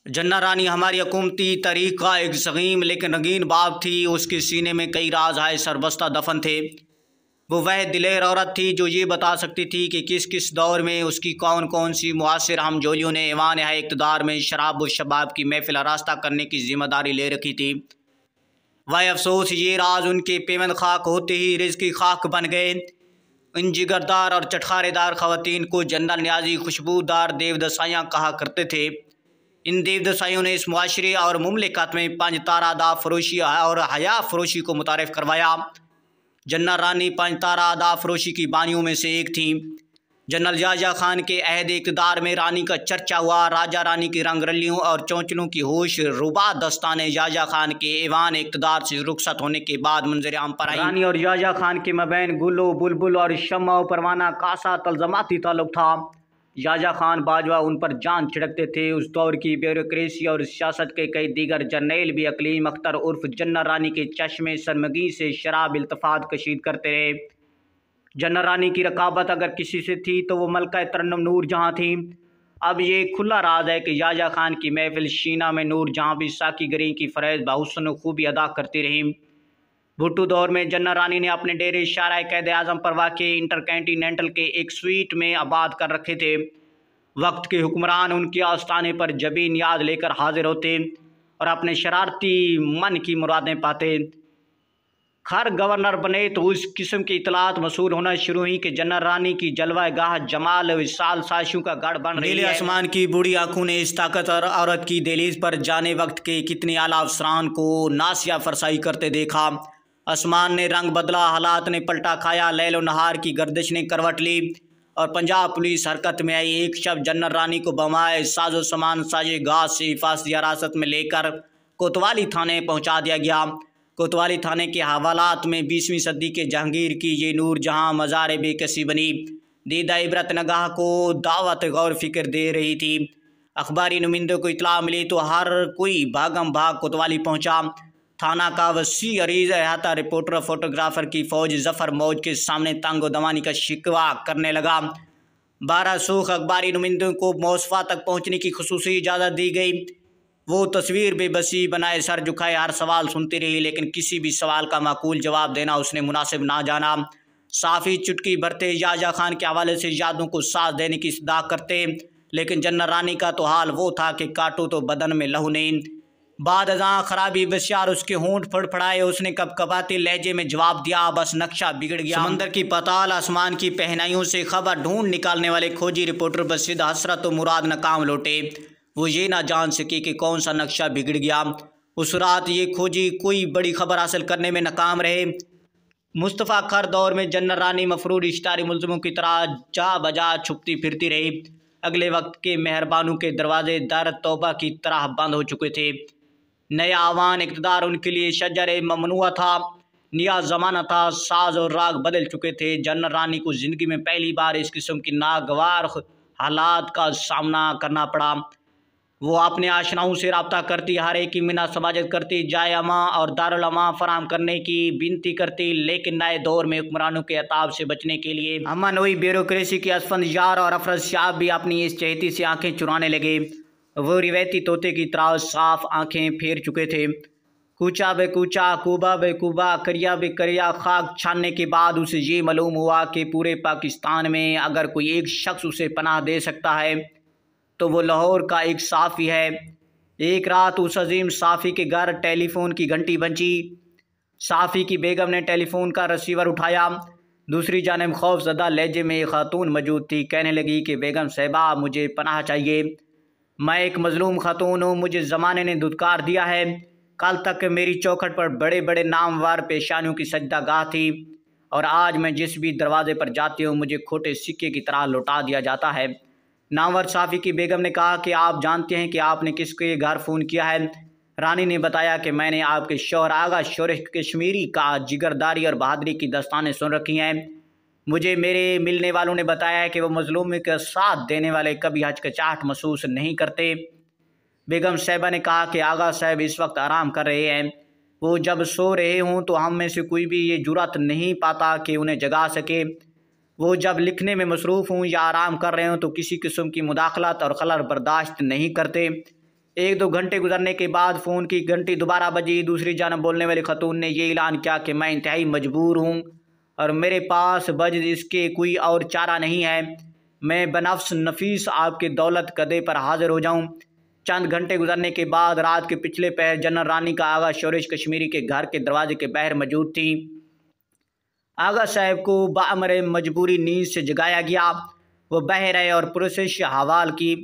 जन्ना रानी हमारी हुकूमती तहरीक का एक ज़ख़ीम लेकिन रंगीन बाप थी। उसके सीने में कई राज आए सरबस्ता दफन थे। वो वह दिलेर औरत थी जो ये बता सकती थी कि किस किस दौर में उसकी कौन कौन सी मुआसिर हमजोलियों ने ऐवान है इक़्तिदार में शराब व शबाब की महफिल आरास्ता करने की ज़िम्मेदारी ले रखी थी। वह अफसोस ये राज उनके पेवंद खाक होते ही रिज़्क़ की खाक बन गए। इन जिगरदार और चटखारेदार ख़वातीन को जनरल न्याजी खुशबूदार देवदसाइयाँ कहा करते थे। इन देवदसाइयों ने इस मुआशरे और मुमलिकत में पंज तारा अदा फरोशी और हया फरोशी को मुतारिफ़ करवाया। जन्ना रानी पंज तारा अदा फरोशी की बानियों में से एक थी। जनरल याह्या खान के अहद इक़्तिदार में रानी का चर्चा हुआ। राजा रानी की रंगरलियों और चौंचलों की होश रुबा दस्तान याह्या खान के ऐवान इक़्तिदार से रुखसत होने के बाद मंजर आम पर आई। रानी और याह्या खान के मबैन गुल्लो बुलबुल और शम्मा परवाना कासा तलज़माती ताल्लुक़ था। याह्या खान बाजवा उन पर जान छिड़कते थे। उस दौर की ब्यूरोक्रेसी और सियासत के कई दीगर जर्नैल भी अकलीम अख्तर उर्फ जन्ना रानी के चश्मे सरमगी से शराब इल्तफात कशीद करते रहे। जन्ना रानी की रकाबत अगर किसी से थी तो वो मलका तरन्नुम नूर जहाँ थी। अब ये खुला राज है कि याह्या खान की महफिल शीना में नूर जहाँ भी साकीगरी की फ़रज़ बहुस्न खूबी अदा करती रही। भुट्टो दौर में जन्ना रानी ने अपने डेरे शारा कैद आज़म पर वाक़े इंटरकॉन्टिनेंटल के एक स्वीट में आबाद कर रखे थे। वक्त के हुक्मरान उनके आस्थाने पर जबीन याद लेकर हाजिर होते और अपने शरारती मन की मुरादें पाते। खैर गवर्नर बने तो उस किस्म की इतलात मसूल होना शुरू हुई कि जन्ना रानी की जलवा गाह जमाल विशाल साशियों का गढ़ बन रही है। नीले आसमान की बूढ़ी आंखों ने इस ताकतवर औरत की दहलीज पर जाने वक्त के कितने आला अफसरान को नासिया फरसाई करते देखा। आसमान ने रंग बदला, हालात ने पलटा खाया, लैलो नहार की गर्दिश ने करवट ली और पंजाब पुलिस हरकत में आई। एक शब जनरल रानी को बमाए साजो सामान साजे गाज से हिफाजती हिरासत में लेकर कोतवाली थाने पहुंचा दिया गया। कोतवाली थाने के हवालात में 20वीं सदी के जहांगीर की ये नूर जहां मज़ार बेकसी बनी दीदा इबरत नगाह को दावत गौर फिक्र दे रही थी। अखबारी नुमाइंदों को इतला मिली तो हर कोई भागम भाग कोतवाली पहुंचा। थाना का वसी अरीज अहाता रिपोर्टर फोटोग्राफर की फ़ौज जफ़र मौज के सामने तंग दमानी का शिकवा करने लगा। 12 सूख अखबारी नुमाइंदों को मौसफ़ा तक पहुंचने की खुसूसी इजाज़त दी गई। वो तस्वीर बेबसी बनाए सर झुकाए हर सवाल सुनती रही, लेकिन किसी भी सवाल का माकूल जवाब देना उसने मुनासिब ना जाना। साफ़ी चुटकी भरते याह्या खान के हवाले से यादों को साथ देने की सदा करते, लेकिन जन्ना रानी का तो हाल वो था कि काटो तो बदन में लहू नहीं। बाद अज़ां खराबी बश्यार उसके होंठ फड़फड़ाए। उसने कपकपाते लहजे में जवाब दिया, बस नक्शा बिगड़ गया। समंदर की पाताल आसमान की पहनाइयों से खबर ढूंढ निकालने वाले खोजी रिपोर्टर बसिद हसरत मुराद नाकाम लौटे। वो ये ना जान सके कि कौन सा नक्शा बिगड़ गया। उस रात ये खोजी कोई बड़ी खबर हासिल करने में नाकाम रहे। मुस्तफ़ा खर दौर में जन्ना रानी मफरूर इश्तारी मुल्ज़िमों की तरह जा बजा छुपती फिरती रही। अगले वक्त के मेहरबानों के दरवाजे दर तौबा की तरह बंद हो चुके थे। नया आवान इक़्तिदार उनके लिए शजर ममनुआ था। नया ज़माना था, साज और राग बदल चुके थे। जन्ना रानी को ज़िंदगी में पहली बार इस किस्म की नागवार हालात का सामना करना पड़ा। वो अपने आशनाओं से रब्ता करती, हर एक की मिन्नत समाजत करती, जाए अमा और दारुल अमा फराम करने की विनती करती, लेकिन नए दौर में हुक्मरानों के अताब से बचने के लिए अमन हुई ब्यूरोक्रेसी के असफंद यार और अफरज शाह भी अपनी इस चहेती से आंखें चुराने लगे। वो रिवायती तोते की तरह साफ आंखें फेर चुके थे। कूचा बे कूचा, कूबा बे कूबा, करिया बे करिया खाक छानने के बाद उसे ये मालूम हुआ कि पूरे पाकिस्तान में अगर कोई एक शख्स उसे पनाह दे सकता है तो वो लाहौर का एक साफ़ी है। एक रात उस अजीम साफ़ी के घर टेलीफोन की घंटी बजी। साफ़ी की बेगम ने टेलीफोन का रिसीवर उठाया। दूसरी जानिब खौफज़दा लहजे में एक खातून मौजूद थी। कहने लगी कि बेगम साहिबा, मुझे पनाह चाहिए। मैं एक मज़लूम खातून हूँ, मुझे ज़माने ने धुतकार दिया है। कल तक मेरी चौखट पर बड़े बड़े नामवर पेशानियों की सजदागाह थी और आज मैं जिस भी दरवाजे पर जाती हूँ मुझे खोटे सिक्के की तरह लौटा दिया जाता है। नामवर साफ़ी की बेगम ने कहा कि आप जानते हैं कि आपने किसके घर फ़ोन किया है? रानी ने बताया कि मैंने आपके शौहर आगा शोरह कश्मीरी का जिगरदारी और बहादुरी की दस्तानें सुन रखी हैं। मुझे मेरे मिलने वालों ने बताया है कि वो मज़लूम का साथ देने वाले कभी हचकचाहट महसूस नहीं करते। बेगम साहिबा ने कहा कि आगा साहब इस वक्त आराम कर रहे हैं। वो जब सो रहे हों तो हम में से कोई भी ये जुर्रत नहीं पाता कि उन्हें जगा सके। वो जब लिखने में मसरूफ़ हों या आराम कर रहे हों तो किसी किस्म की मुदाखलत और खलल बर्दाश्त नहीं करते। एक दो घंटे गुजरने के बाद फ़ोन की घंटी दोबारा बजी। दूसरी जानब बोलने वाली खतून ने ये ऐलान किया कि मैं इंतहाई मजबूर हूँ और मेरे पास बज इसके कोई और चारा नहीं है। मैं बनफ्स नफीस आपके दौलत कदे पर हाजिर हो जाऊँ। चंद घंटे गुजरने के बाद रात के पिछले पहर जनरल रानी का आगा शोरिश कश्मीरी के घर के दरवाजे के बाहर मौजूद थी। आगा साहब को बामरे मजबूरी नींद से जगाया गया। वो बह रहे और पुरसिश हवाल की।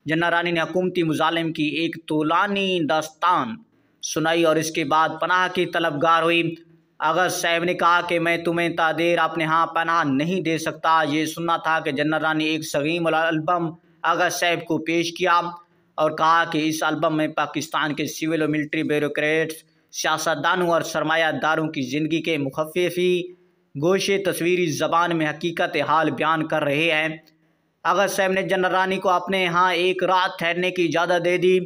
जनरल रानी ने हुकूमती मुजालिम की एक तूलानी दास्तान सुनाई और इसके बाद पनाह की तलबगार हुई। आगा साहब ने कहा कि मैं तुम्हें तादेर अपने यहाँ पनाह नहीं दे सकता। ये सुनना था कि जनरल रानी एक सगीम एल्बम आगा साहब को पेश किया और कहा कि इस एल्बम में पाकिस्तान के सिविल और मिलिट्री ब्यूरोक्रेट्स, सियासतदानों और सरमायादारों की ज़िंदगी के मुखफ़्फ़ी गोशे तस्वीरी ज़बान में हकीकत हाल बयान कर रहे हैं। आगा साहब ने जनरल रानी को अपने यहाँ एक रात ठहरने की इजाज़त दे दी।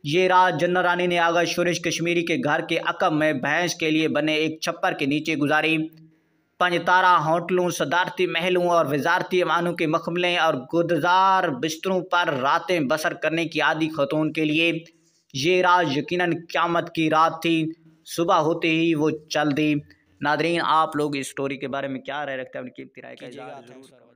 ये रात जनरल रानी ने आगा शोरिश कश्मीरी के घर के अकब में भैंस के लिए बने एक छप्पर के नीचे गुजारी। पंजतारा होटलों, सदारती महलों और वजारती ऐवानों के मखमले और गुदजार बिस्तरों पर रातें बसर करने की आदी खतून के लिए ये रात यकीनन क़यामत की रात थी। सुबह होते ही वो चल दी। नादरीन, आप लोग इस स्टोरी के बारे में क्या राय रखते हैं? उनकी राय का इज़हार ज़रूर